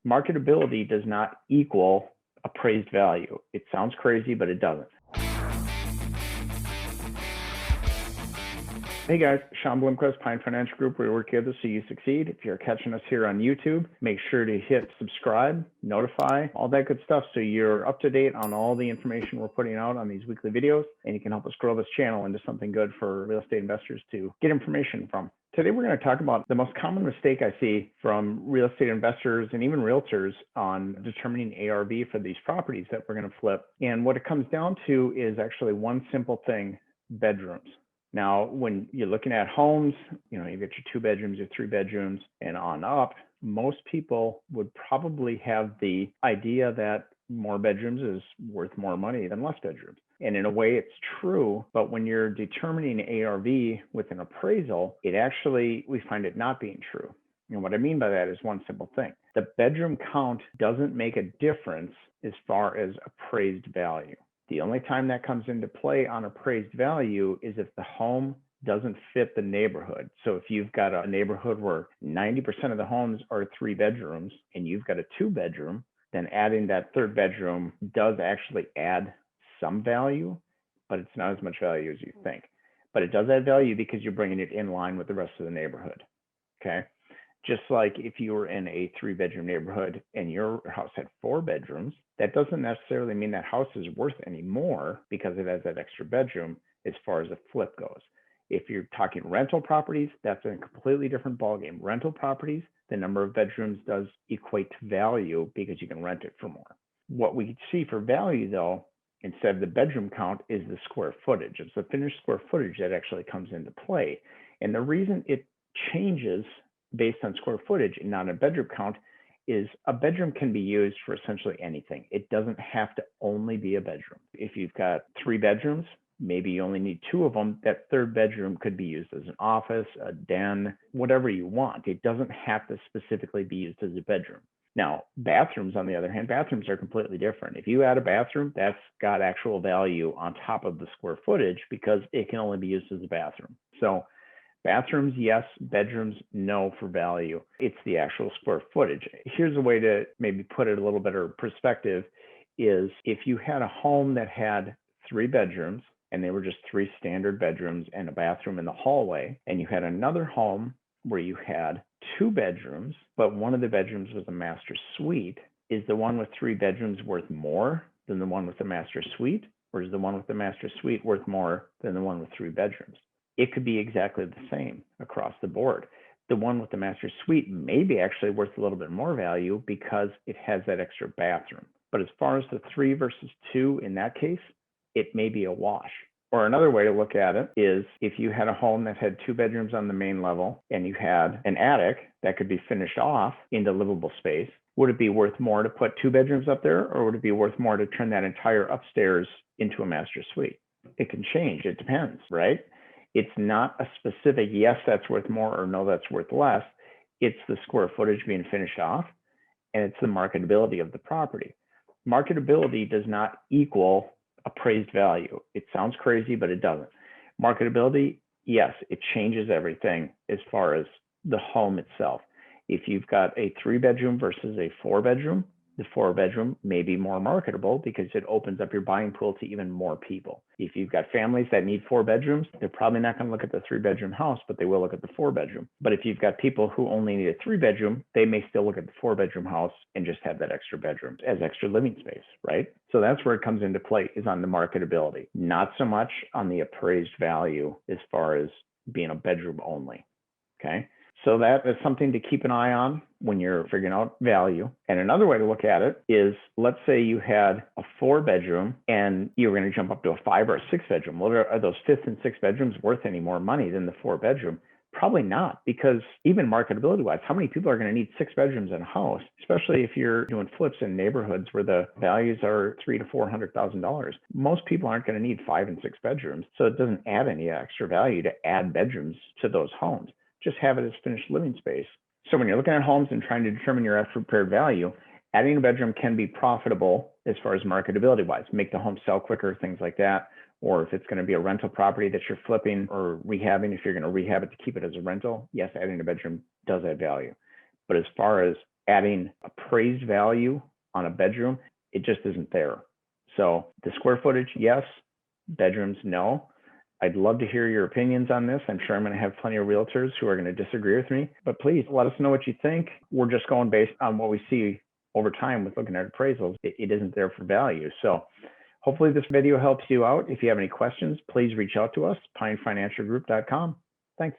Marketability does not equal appraised value. It sounds crazy, but it doesn't. Hey guys, Sean Blomquist, Pine Financial Group. We work together so you succeed. If you're catching us here on YouTube, make sure to hit subscribe, notify, all that good stuff so you're up to date on all the information we're putting out on these weekly videos, and you can help us grow this channel into something good for real estate investors to get information from. Today, we're going to talk about the most common mistake I see from real estate investors and even realtors on determining ARV for these properties that we're going to flip. And what it comes down to is actually one simple thing: bedrooms. Now, when you're looking at homes, you got your 2 bedrooms, your 3 bedrooms, and on up, most people would probably have the idea that more bedrooms is worth more money than less bedrooms. And in a way, it's true. But when you're determining ARV with an appraisal, we find it not being true. And what I mean by that is one simple thing: the bedroom count doesn't make a difference as far as appraised value. The only time that comes into play on appraised value is if the home doesn't fit the neighborhood. So if you've got a neighborhood where 90% of the homes are 3 bedrooms and you've got a 2 bedroom, then adding that 3rd bedroom does actually add some value, but it's not as much value as you think. But it does add value because you're bringing it in line with the rest of the neighborhood. Okay. Just like if you were in a 3-bedroom neighborhood and your house had 4 bedrooms, that doesn't necessarily mean that house is worth any more because it has that extra bedroom as far as a flip goes. If you're talking rental properties, that's a completely different ballgame. Rental properties, the number of bedrooms does equate to value because you can rent it for more. What we see for value, though, instead of the bedroom count, is the square footage. It's the finished square footage that actually comes into play. And the reason it changes based on square footage and not a bedroom count is a bedroom can be used for essentially anything. It doesn't have to only be a bedroom. If you've got 3 bedrooms, maybe you only need 2 of them. That 3rd bedroom could be used as an office, a den, whatever you want. It doesn't have to specifically be used as a bedroom. Now, bathrooms, on the other hand, bathrooms are completely different. If you add a bathroom, that's got actual value on top of the square footage because it can only be used as a bathroom. So bathrooms, yes. Bedrooms, no for value. It's the actual square footage. Here's a way to maybe put it a little better perspective is if you had a home that had 3 bedrooms and they were just 3 standard bedrooms and a bathroom in the hallway, and you had another home where you had 2 bedrooms, but one of the bedrooms was a master suite, is the one with 3 bedrooms worth more than the one with the master suite? Or is the one with the master suite worth more than the one with 3 bedrooms? It could be exactly the same across the board. The one with the master suite may be actually worth a little bit more value because it has that extra bathroom. But as far as the 3 versus 2 in that case, it may be a wash. Or another way to look at it is if you had a home that had 2 bedrooms on the main level and you had an attic that could be finished off into livable space, would it be worth more to put 2 bedrooms up there, or would it be worth more to turn that entire upstairs into a master suite? It can change. It depends, right? It's not a specific, yes, that's worth more, or no, that's worth less. It's the square footage being finished off, and it's the marketability of the property. Marketability does not equal appraised value. It sounds crazy, but it doesn't. Marketability, yes, it changes everything as far as the home itself. If you've got a 3-bedroom versus a 4-bedroom, the 4-bedroom may be more marketable because it opens up your buying pool to even more people. If you've got families that need 4 bedrooms, they're probably not going to look at the 3-bedroom house, but they will look at the 4-bedroom. But if you've got people who only need a 3-bedroom, they may still look at the 4-bedroom house and just have that extra bedroom as extra living space, right? So that's where it comes into play, is on the marketability, not so much on the appraised value as far as being a bedroom only, okay? So that is something to keep an eye on when you're figuring out value. And another way to look at it is, let's say you had a 4-bedroom and you were going to jump up to a 5 or a 6-bedroom. Well, are those 5th and 6th bedrooms worth any more money than the 4-bedroom? Probably not, because even marketability wise, how many people are going to need 6 bedrooms in a house, especially if you're doing flips in neighborhoods where the values are $300,000 to $400,000? Most people aren't going to need 5 and 6 bedrooms. So it doesn't add any extra value to add bedrooms to those homes. Just have it as finished living space. So when you're looking at homes and trying to determine your appraised value, adding a bedroom can be profitable as far as marketability wise, make the home sell quicker, things like that. Or if it's going to be a rental property that you're flipping or rehabbing, if you're going to rehab it to keep it as a rental, yes, adding a bedroom does add value. But as far as adding appraised value on a bedroom, it just isn't there. So the square footage, yes. Bedrooms, no. I'd love to hear your opinions on this. I'm sure I'm going to have plenty of realtors who are going to disagree with me, but please let us know what you think. We're just going based on what we see over time with looking at appraisals. It isn't there for value. So hopefully this video helps you out. If you have any questions, please reach out to us, pinefinancialgroup.com. Thanks.